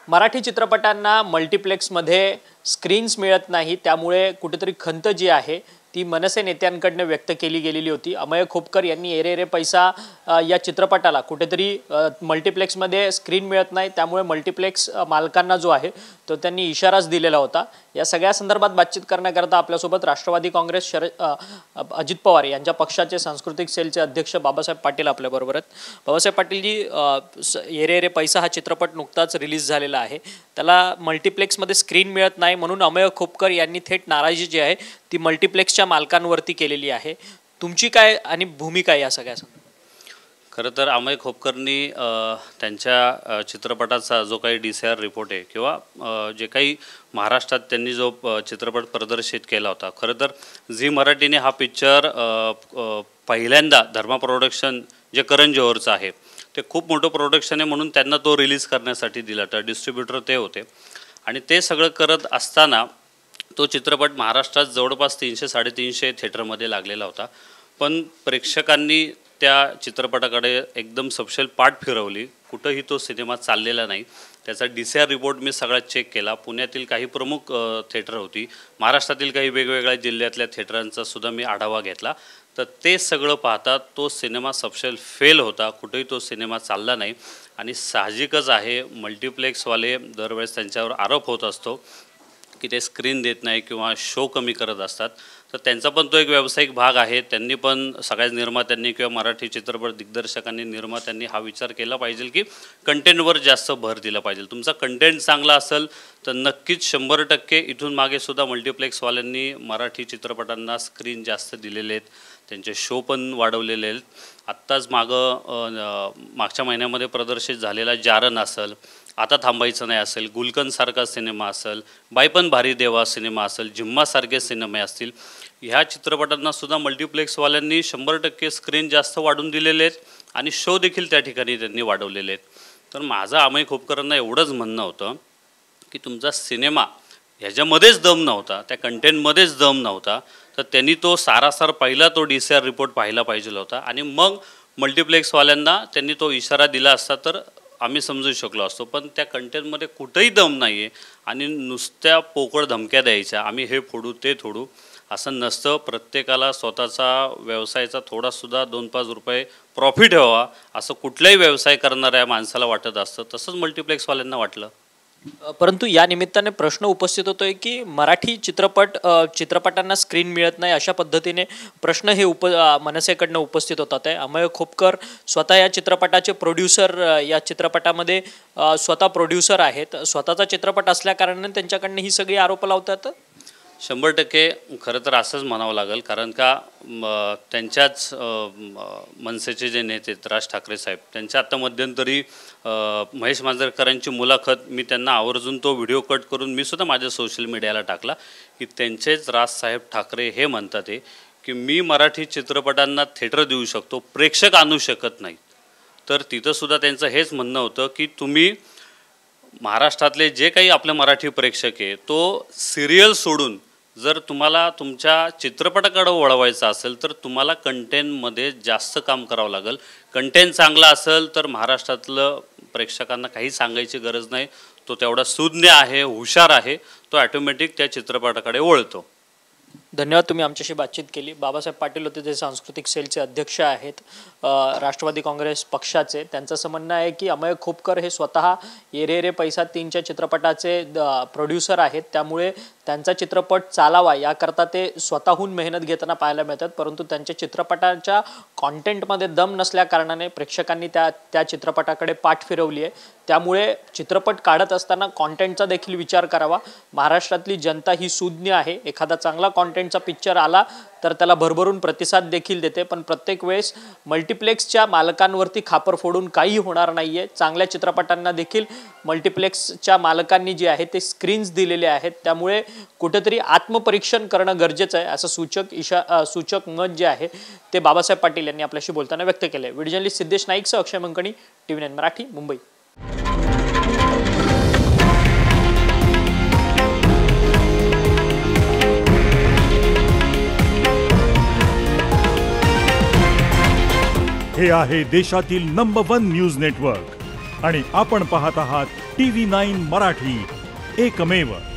मराठी चित्रपटांना मल्टिप्लेक्समध्ये स्क्रीन्स मिळत नाही, त्यामुळे कुठेतरी खंत जी आहे ती मनसे नेत्यांकडून व्यक्त केली गेलेली होती। अमय खोपकर यांनी एरे रे पैसा या चित्रपटाला कुठेतरी मल्टिप्लेक्समध्ये स्क्रीन मिळत नाही, त्यामुळे मल्टिप्लेक्स मालकांना जो आहे तो त्यांनी इशाराच दिलेला होता। या सगळ्या संदर्भात बातचीत करण्याकरता आपल्यासोबत राष्ट्रवादी काँग्रेस अजित पवार यांच्या पक्षाचे सांस्कृतिक सेलचे अध्यक्ष बाबासाहेब पाटील आपल्याबरोबर आहेत। बाबासाहेब पाटील जी, एरे रे पैसा हा चित्रपट नुकताच रिलीज झालेला आहे, त्याला मल्टिप्लेक्समध्ये स्क्रीन मिळत नाही म्हणून अमय खोपकर यांनी थेट नाराजी जी आहे ती मल्टिप्लेक्सच्या मालकांवरती केलेली आहे। तुमची काय आणि भूमिका या सगळ्या? खरं तर अमय खोपकरनी त्यांच्या चित्रपटाचा जो काही DCR रिपोर्ट आहे किंवा जे काही महाराष्ट्रात त्यांनी जो चित्रपट प्रदर्शित केला होता, खरं तर झी मराठीने हा पिक्चर पहिल्यांदा धर्मा प्रोडक्शन जे करण जोहरचं आहे ते खूप मोठं प्रोडक्शन आहे म्हणून त्यांना तो रिलीज करण्यासाठी दिला होता। डिस्ट्रीब्युटर ते होते आणि ते सगळं करत असताना तो चित्रपट महाराष्ट्रात जवळपास 300-350 थिएटरमध्ये लागलेला होता, पण प्रेक्षकांनी त्या चित्रपटाकडे एकदम सपशेल पाठ फिरवली। कुठंही तो सिनेमा चाललेला नाही। त्याचा DCR रिपोर्ट मी सगळा चेक केला। पुण्यातील काही प्रमुख थिएटर होती, महाराष्ट्रातील काही वेगवेगळ्या जिल्ह्यातल्या थिएटरांचा सुद्धा मी आढावा घेतला, तर ते सगळं पाहता तो सिनेमा सपशेल फेल होता। कुठेही तो सिनेमा चालला नाही आणि साहजिकच आहे मल्टिप्लेक्सवाले दरवेळेस त्यांच्यावर आरोप होत असतो की ते स्क्रीन देत नाही किंवा शो कमी करत असतात, तर त्यांचा पण तो एक व्यावसायिक भाग आहे। त्यांनी पण सगळ्याच निर्मात्यांनी किंवा मराठी चित्रपट दिग्दर्शकांनी निर्मात्यांनी हा विचार केला पाहिजे की कंटेंटवर जास्त भर दिला पाहिजे। तुमचा कंटेंट चांगला असेल तर नक्कीच 100% इथून मागे सुद्धा मल्टिप्लेक्सवाल्यांनी मराठी चित्रपटांना स्क्रीन जास्त दिलेले आहेत, त्यांचे शो पण वाढवलेले आहेत। आत्ताच मागच्या महिन्यामध्ये प्रदर्शित झालेला जारण असेल, आता थांबायचं नाही असेल, गुलकंदसारखा सिनेमा असेल, बाई पण भारी देवा सिनेमा असेल, जिम्मासारखे सिनेमे असतील, ह्या चित्रपटांना सुद्धा मल्टिप्लेक्सवाल्यांनी 100% स्क्रीन जास्त वाढवून दिलेले आहेत आणि शो देखील त्या ठिकाणी त्यांनी वाढवलेले आहेत। तर माझं अमय खोपकरांना एवढंच म्हणणं होतं की तुमचा सिनेमा ह्याच्यामध्येच दम नव्हता, त्या कंटेंटमध्येच दम नव्हता, तर त्यांनी तो सारासार पहिला तो DCR रिपोर्ट पाहायला पाहिजे होता आणि मग मल्टिप्लेक्सवाल्यांना त्यांनी तो इशारा दिला असता तर आम्ही समजू शकलो असतो। पण त्या कंटेंटमध्ये कुठेही दम नाही आहे आणि नुसत्या पोकळ धमक्या द्यायच्या, आम्ही हे फोडू ते फोडू असं नसतं। प्रत्येकाला स्वतःचा व्यवसायाचा थोडासुद्धा 2-5 रुपये प्रॉफिट व्हावा असं कुठलाही व्यवसाय करणाऱ्या माणसाला वाटत असतं, तसंच मल्टिप्लेक्सवाल्यांना वाटलं। परंतु या निमित्ताने प्रश्न उपस्थित होतोय की मराठी चित्रपटांना स्क्रीन मिळत नाही अशा पद्धतीने प्रश्न हे मनसेकडनं उपस्थित होतात आहे। अमय खोपकर स्वतः या चित्रपटाचे प्रोड्युसर, या चित्रपटामध्ये स्वतः प्रोड्युसर आहेत, स्वतःचा चित्रपट असल्याकारणाने त्यांच्याकडनं ही सगळी आरोप लावतात। 100% खरं तर असंच म्हणावं लागेल, कारण का त्यांच्याच मनसेचे जे नेते राज ठाकरे साहेब, त्यांच्या आत्ता मध्यंतरी महेश मांजरेकरांची मुलाखत मी त्यांना आवर्जून तो व्हिडिओ कट करून मी सुद्धा माझ्या सोशल मीडियाला टाकला की त्यांचेच राजसाहेब ठाकरे हे म्हणतात आहे की मी मराठी चित्रपटांना थिएटर देऊ शकतो, प्रेक्षक आणू शकत नाही। तर तिथंसुद्धा त्यांचं हेच म्हणणं होतं की तुम्ही महाराष्ट्रातले जे काही आपले मराठी प्रेक्षक आहे तो सिरियल सोडून जर तुम्हाला तुमच्या चित्रपटाकडे वळवायचं असेल तर तुम्हाला कंटेंटमध्ये जास्त काम करावं लागेल। कंटेंट चांगला असेल तर महाराष्ट्रातलं प्रेक्षकांना काही सांगायची गरज नाही, तो तेवढा सुज्ञ आहे, हुशार आहे, तो ऑटोमॅटिक त्या चित्रपटाकडे वळतो। धन्यवाद, तुम्ही आमच्याशी बातचीत केली। बाबासाहेब पाटील होते जे सांस्कृतिक सेलचे अध्यक्ष आहेत राष्ट्रवादी काँग्रेस पक्षाचे। त्यांचं असं म्हणणं आहे की अमय खोपकर हे स्वतः एरे रे पैसा 3च्या चित्रपटाचे प्रोड्युसर आहेत, त्यामुळे त्यांचा चित्रपट चालावा याकरता ते स्वतःहून मेहनत घेताना पाहायला मिळतात, परंतु त्यांच्या चित्रपटाच्या कॉन्टेंटमध्ये दम नसल्याकारणाने प्रेक्षकांनी त्या चित्रपटाकडे पाठ फिरवली आहे। त्यामुळे चित्रपट काढत असताना कॉन्टेंटचा देखील विचार करावा। महाराष्ट्रातली जनता ही सुज्ञ आहे, एखादा चांगला कॉन्टेंटचा पिक्चर आला तर त्याला भरभरून प्रतिसाद देखील देते, पण प्रत्येक वेळेस मल्टिप्लेक्सच्या मालकांवरती खापर फोडून काही होणार नाही आहे। चांगल्या चित्रपटांना देखील मल्टिप्लेक्सच्या मालकांनी जे आहे ते स्क्रीन्स दिलेले आहेत, त्यामुळे कुठेतरी आत्मपरीक्षण करणं गरजेचं आहे असं सूचक मत जे आहे ते बाबासाहेब पाटील यांनी आपल्याशी बोलताना व्यक्त केलं आहे। व्हिडिओ जर्नलिस्ट सिद्धेश नाईकसह अक्षय मंकणी, TV9 मराठी, मुंबई। हे आहे देशातील नंबर 1 न्यूज नेटवर्क आणि आपण पाहत आहात TV9 मराठी, एकमेव.